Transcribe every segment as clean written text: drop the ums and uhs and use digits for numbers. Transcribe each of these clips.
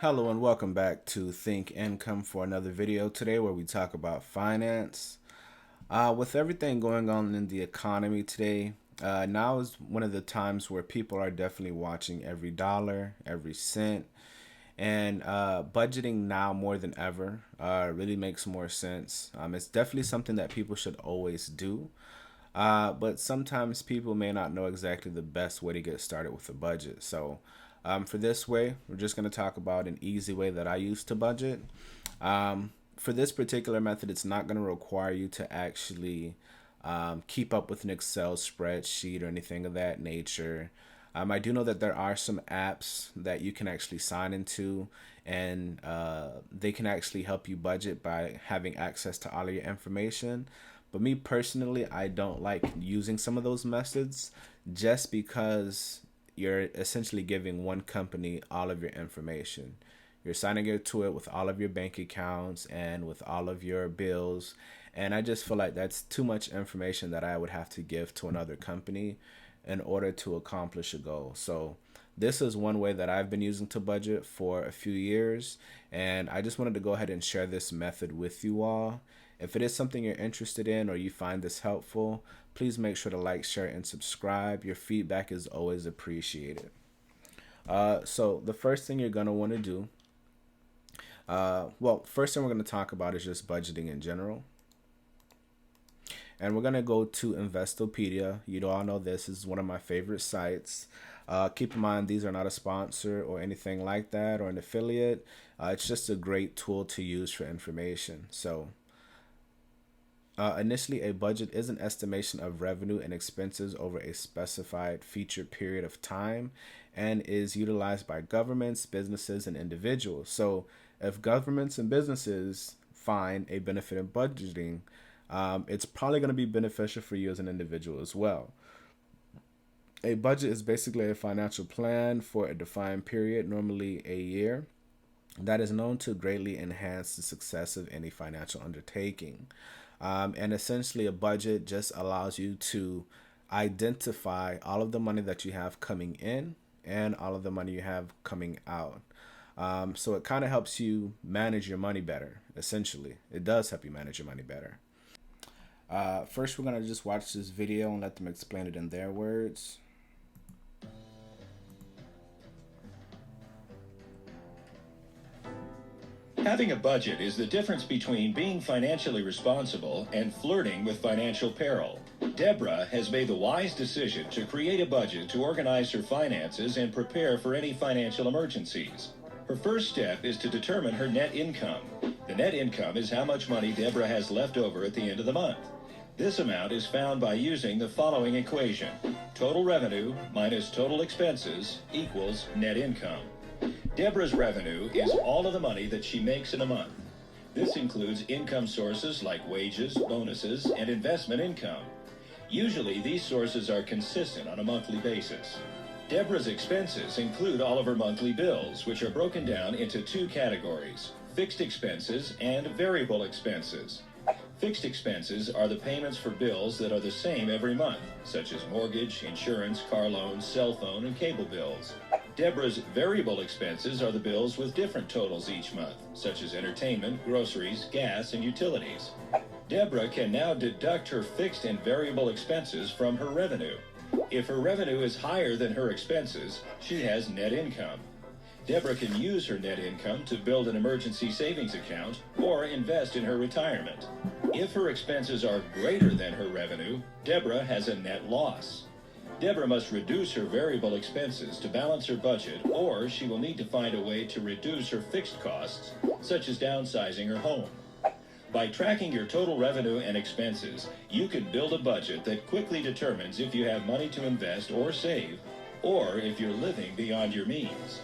Hello and welcome back to Think Income for another video today where we talk about finance. With everything going on in the economy today, now is one of the times where people are definitely watching every dollar, every cent, and budgeting now more than ever really makes more sense. It's definitely something that people should always do. But sometimes people may not know exactly the best way to get started with a budget. So for this way, we're just going to talk about an easy way that I use to budget. For this particular method, it's not going to require you to actually keep up with an Excel spreadsheet or anything of that nature. I do know that there are some apps that you can actually sign into, and they can actually help you budget by having access to all of your information. But me personally, I don't like using some of those methods just because you're essentially giving one company all of your information. You're signing into it with all of your bank accounts and with all of your bills. And I just feel like that's too much information that I would have to give to another company in order to accomplish a goal. So this is one way that I've been using to budget for a few years, and I just wanted to go ahead and share this method with you all. If it is something you're interested in or you find this helpful, please make sure to like, share, and subscribe. Your feedback is always appreciated. So the first thing you're going to want to do, first thing we're going to talk about is just budgeting in general. And we're going to go to Investopedia. You all know this is one of my favorite sites. Keep in mind, these are not a sponsor or anything like that or an affiliate. It's just a great tool to use for information. So initially, a budget is an estimation of revenue and expenses over a specified featured period of time and is utilized by governments, businesses, and individuals. So if governments and businesses find a benefit in budgeting, it's probably going to be beneficial for you as an individual as well. A budget is basically a financial plan for a defined period, normally a year, that is known to greatly enhance the success of any financial undertaking. And essentially, a budget just allows you to identify all of the money that you have coming in and all of the money you have coming out. So it kind of helps you manage your money better, essentially. It does help you manage your money better. First, we're going to just watch this video and let them explain it in their words. Having a budget is the difference between being financially responsible and flirting with financial peril. Deborah has made the wise decision to create a budget to organize her finances and prepare for any financial emergencies. Her first step is to determine her net income. The net income is how much money Deborah has left over at the end of the month. This amount is found by using the following equation. Total revenue minus total expenses equals net income. Deborah's revenue is all of the money that she makes in a month. This includes income sources like wages, bonuses, and investment income. Usually, these sources are consistent on a monthly basis. Deborah's expenses include all of her monthly bills, which are broken down into two categories: fixed expenses and variable expenses. Fixed expenses are the payments for bills that are the same every month, such as mortgage, insurance, car loans, cell phone, and cable bills. Deborah's variable expenses are the bills with different totals each month, such as entertainment, groceries, gas, and utilities. Deborah can now deduct her fixed and variable expenses from her revenue. If her revenue is higher than her expenses, she has net income. Deborah can use her net income to build an emergency savings account or invest in her retirement. If her expenses are greater than her revenue, Deborah has a net loss. Deborah must reduce her variable expenses to balance her budget, or she will need to find a way to reduce her fixed costs, such as downsizing her home. By tracking your total revenue and expenses, you can build a budget that quickly determines if you have money to invest or save, or if you're living beyond your means.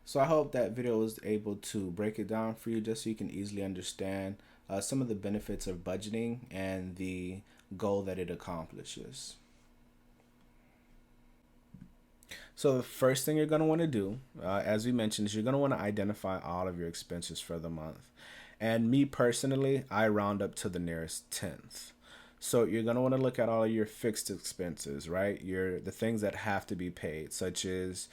So I hope that video was able to break it down for you just so you can easily understand some of the benefits of budgeting and the goal that it accomplishes. So the first thing you're going to want to do, as we mentioned, is you're going to want to identify all of your expenses for the month. And me personally, I round up to the nearest tenth. So you're gonna want to look at all of your fixed expenses, right? The things that have to be paid, such as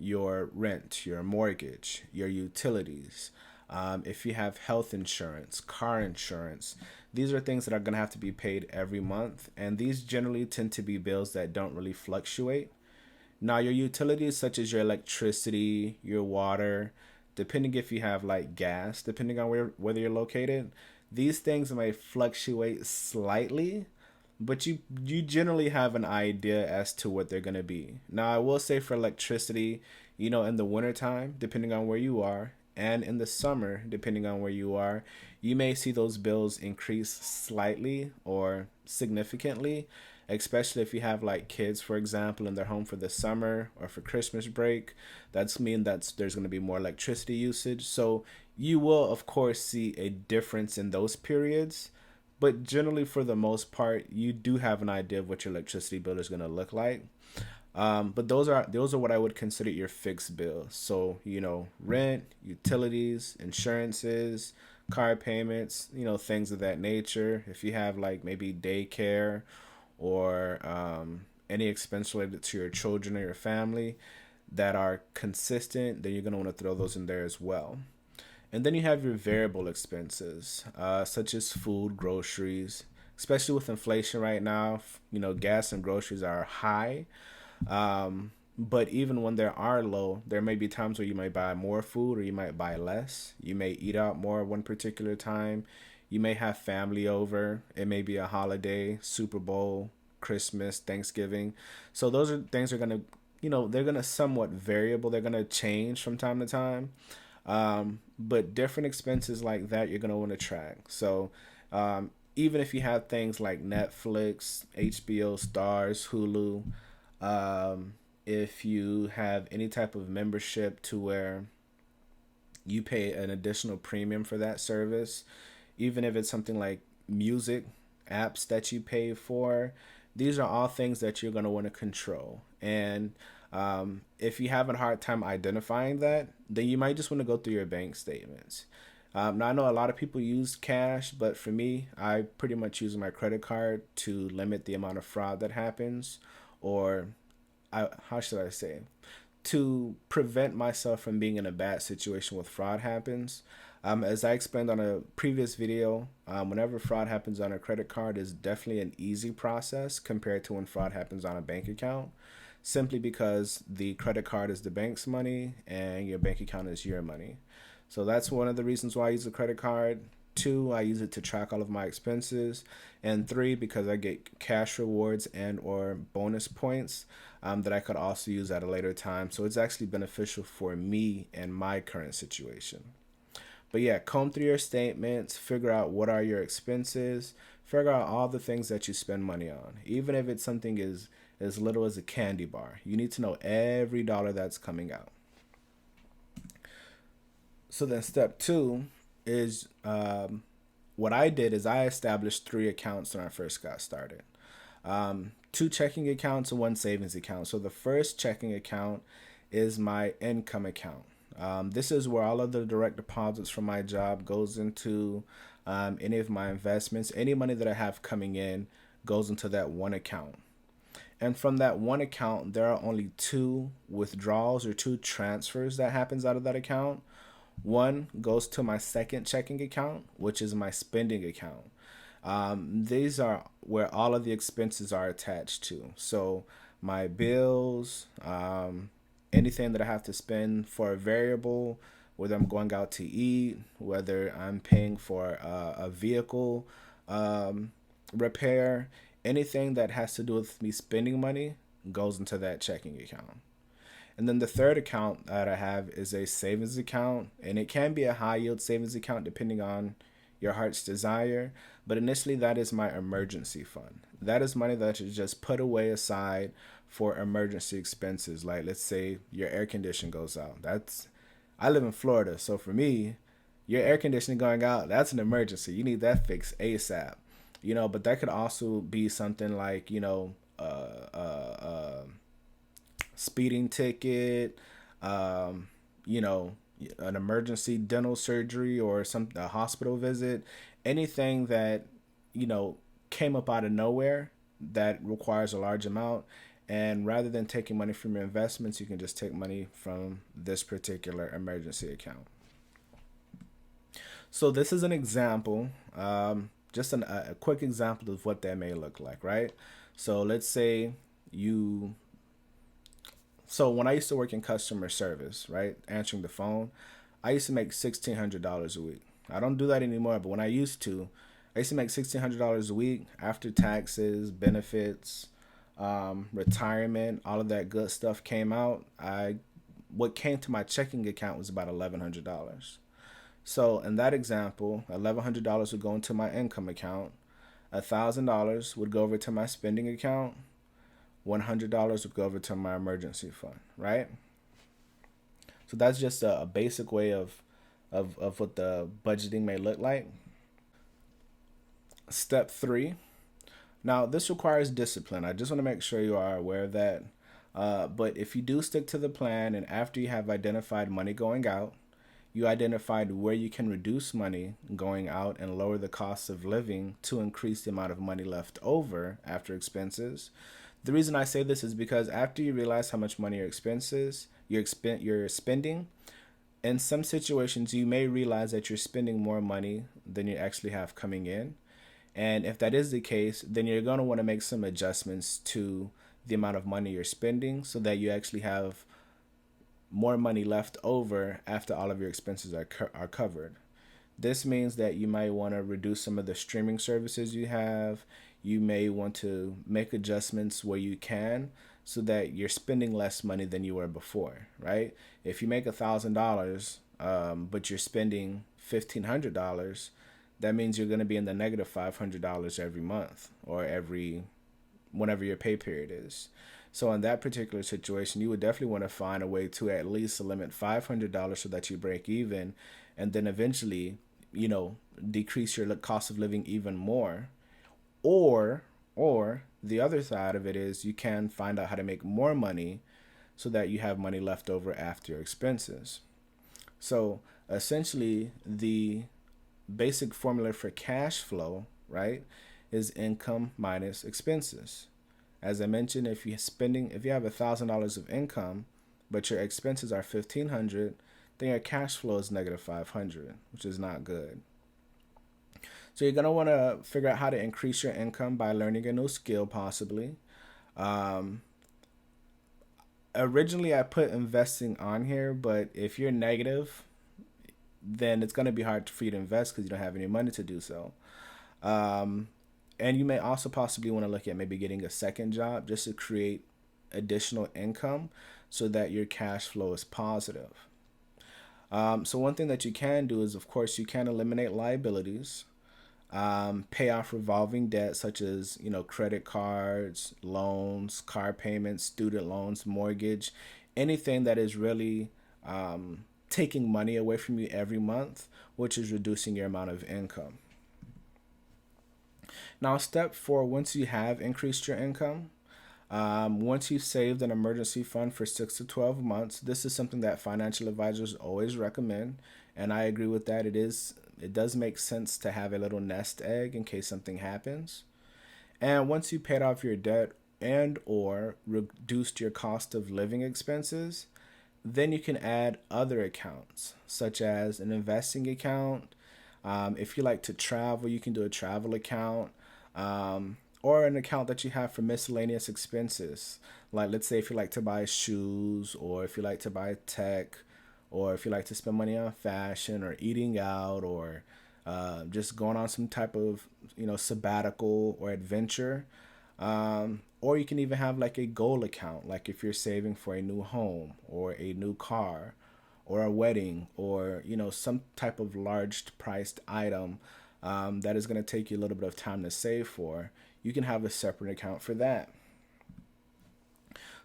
your rent, your mortgage, your utilities. If you have health insurance, car insurance, these are things that are gonna have to be paid every month, and these generally tend to be bills that don't really fluctuate. Now, your utilities, such as your electricity, your water, depending if you have like gas, depending on whether you're located, these things may fluctuate slightly, but you generally have an idea as to what they're gonna be. Now, I will say for electricity, in the wintertime, depending on where you are, and in the summer, depending on where you are, you may see those bills increase slightly or significantly, especially if you have like kids, for example, and they're home for the summer or for Christmas break. That's there's going to be more electricity usage. So you will of course see a difference in those periods, but generally for the most part, you do have an idea of what your electricity bill is going to look like. But those are what I would consider your fixed bills. So rent, utilities, insurances, car payments, things of that nature. If you have like maybe daycare or any expense related to your children or your family that are consistent, then you're going to want to throw those in there as well. And then you have your variable expenses, such as food, groceries, especially with inflation right now. Gas and groceries are high. But even when they are low, there may be times where you might buy more food or you might buy less. You may eat out more one particular time. You may have family over. It may be a holiday, Super Bowl, Christmas, Thanksgiving. So those are things are gonna, they're gonna somewhat variable. They're gonna change from time to time. But different expenses like that, you're gonna want to track. So, even if you have things like Netflix, HBO, Stars, Hulu, um, if you have any type of membership to where you pay an additional premium for that service, even if it's something like music apps that you pay for, these are all things that you're going to want to control. And if you have a hard time identifying that, then you might just want to go through your bank statements. Now, I know a lot of people use cash, but for me, I pretty much use my credit card to limit the amount of fraud that happens, or how should I say, to prevent myself from being in a bad situation with fraud happens. As I explained on a previous video, whenever fraud happens on a credit card is definitely an easy process compared to when fraud happens on a bank account, simply because the credit card is the bank's money and your bank account is your money. So that's one of the reasons why I use a credit card. Two, I use it to track all of my expenses. And three, because I get cash rewards and or bonus points that I could also use at a later time. So it's actually beneficial for me and my current situation. But yeah, comb through your statements, figure out what are your expenses, figure out all the things that you spend money on. Even if it's something as little as a candy bar, you need to know every dollar that's coming out. So then step two is what I did is I established three accounts when I first got started. Two checking accounts and one savings account. So the first checking account is my income account. This is where all of the direct deposits from my job goes into. Any of my investments, any money that I have coming in goes into that one account. And from that one account, there are only two withdrawals or two transfers that happens out of that account. One goes to my second checking account, which is my spending account. These are where all of the expenses are attached to. So my bills, anything that I have to spend for a variable, whether I'm going out to eat, whether I'm paying for a vehicle repair, anything that has to do with me spending money goes into that checking account. And then the third account that I have is a savings account, and it can be a high yield savings account depending on your heart's desire. But initially, that is my emergency fund. That is money that you just put away aside for emergency expenses. Like, let's say your air condition goes out. I live in Florida, so for me, your air conditioning going out, that's an emergency. You need that fixed ASAP. But that could also be something like, speeding ticket, um, you know, an emergency dental surgery or a hospital visit, anything that, you know, came up out of nowhere that requires a large amount. And rather than taking money from your investments, you can just take money from this particular emergency account. So this is an example, just a quick example of what that may look like, right? So let's say you, so when I used to work in customer service, right, answering the phone, I used to make $1,600 a week. I don't do that anymore, but when I used to make $1,600 a week after taxes, benefits, retirement, all of that good stuff came out. What came to my checking account was about $1,100. So in that example, $1,100 would go into my income account, $1,000 would go over to my spending account, $100 would go over to my emergency fund, right? So that's just a basic way of what the budgeting may look like. Step three. Now, this requires discipline. I just want to make sure you are aware of that. But if you do stick to the plan and after you have identified money going out, you identified where you can reduce money going out and lower the cost of living to increase the amount of money left over after expenses. The reason I say this is because after you realize how much money you're spending, in some situations you may realize that you're spending more money than you actually have coming in. And if that is the case, then you're going to want to make some adjustments to the amount of money you're spending so that you actually have more money left over after all of your expenses are covered. This means that you might want to reduce some of the streaming services you have. You may want to make adjustments where you can so that you're spending less money than you were before, right? If you make $1,000, but you're spending $1,500, that means you're going to be in the negative $500 every month or every whenever your pay period is. So in that particular situation, you would definitely want to find a way to at least limit $500 so that you break even, and then eventually, decrease your cost of living even more. Or the other side of it is you can find out how to make more money so that you have money left over after your expenses. So essentially, the basic formula for cash flow, right, is income minus expenses. As I mentioned, if you have $1,000 of income, but your expenses are $1,500, then your cash flow is negative $500, which is not good. So you're gonna want to figure out how to increase your income by learning a new skill, possibly. Um, Originally, I put investing on here, but if you're negative, then it's gonna be hard for you to invest because you don't have any money to do so. Um, and you may also possibly want to look at maybe getting a second job just to create additional income so that your cash flow is positive. So one thing that you can do is, of course, you can eliminate liabilities, pay off revolving debt such as credit cards, loans, car payments, student loans, mortgage, anything that is really taking money away from you every month, which is reducing your amount of income. Now, step four, once you have increased your income, once you've saved an emergency fund for 6 to 12 months, this is something that financial advisors always recommend, and I agree with that. It does make sense to have a little nest egg in case something happens. And once you paid off your debt and or reduced your cost of living expenses, then you can add other accounts, such as an investing account. If you like to travel, you can do a travel account, or an account that you have for miscellaneous expenses. Like, let's say if you like to buy shoes, or if you like to buy tech, or if you like to spend money on fashion, or eating out, or just going on some type of sabbatical or adventure. Or you can even have like a goal account, like if you're saving for a new home or a new car or a wedding or some type of large priced item that is going to take you a little bit of time to save for. You can have a separate account for that.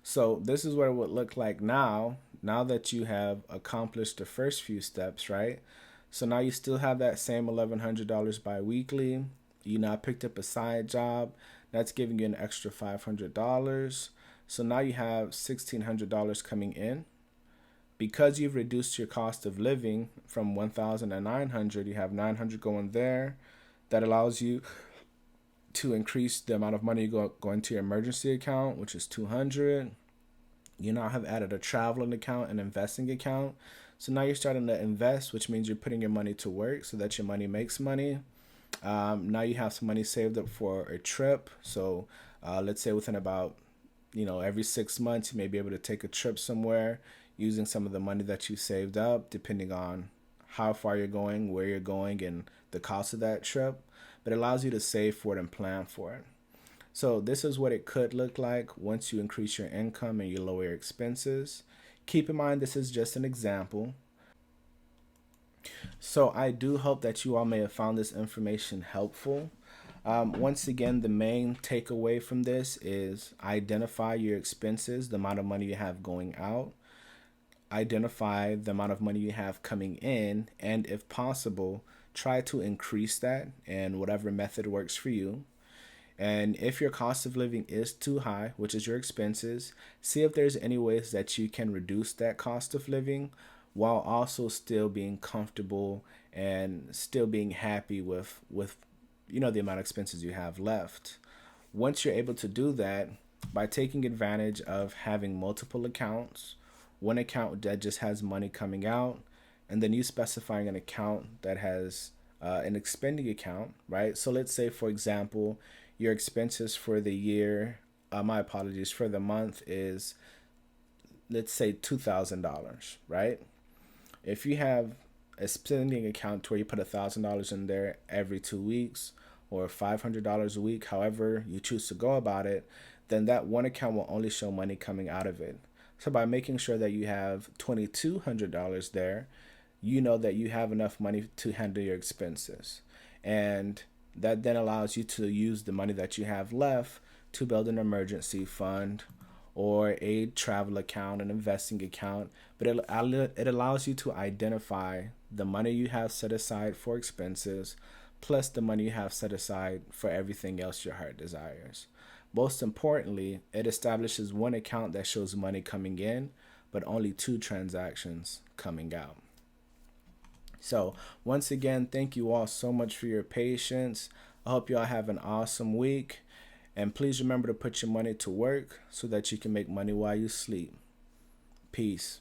So this is what it would look like now that you have accomplished the first few steps, right? So now you still have that same $1,100 bi-weekly. You now picked up a side job that's giving you an extra $500. So now you have $1,600 coming in. Because you've reduced your cost of living from 1,000 to 900, you have 900 going there. That allows you to increase the amount of money go into your emergency account, which is 200. You now have added a traveling account and investing account. So now you're starting to invest, which means you're putting your money to work so that your money makes money. Now you have some money saved up for a trip. So let's say within about, every 6 months, you may be able to take a trip somewhere using some of the money that you saved up, depending on how far you're going, where you're going, and the cost of that trip. But it allows you to save for it and plan for it. So this is what it could look like once you increase your income and you lower your expenses. Keep in mind, this is just an example. So I do hope that you all may have found this information helpful. Once again, the main takeaway from this is identify your expenses, the amount of money you have going out, identify the amount of money you have coming in, and if possible, try to increase that in whatever method works for you. And if your cost of living is too high, which is your expenses, see if there's any ways that you can reduce that cost of living while also still being comfortable and still being happy with the amount of expenses you have left. Once you're able to do that, by taking advantage of having multiple accounts, one account that just has money coming out, and then you specifying an account that has an expending account, right? So let's say, for example, your expenses for the year, my apologies, for the month is, let's say, $2,000, right? If you have a spending account where you put $1,000 in there every 2 weeks or $500 a week, however you choose to go about it, then that one account will only show money coming out of it. So by making sure that you have $2,200 there, you know that you have enough money to handle your expenses. And that then allows you to use the money that you have left to build an emergency fund or a travel account, an investing account. But it allows you to identify the money you have set aside for expenses plus the money you have set aside for everything else your heart desires. Most importantly, it establishes one account that shows money coming in, but only two transactions coming out. So once again, thank you all so much for your patience. I hope you all have an awesome week. And please remember to put your money to work so that you can make money while you sleep. Peace.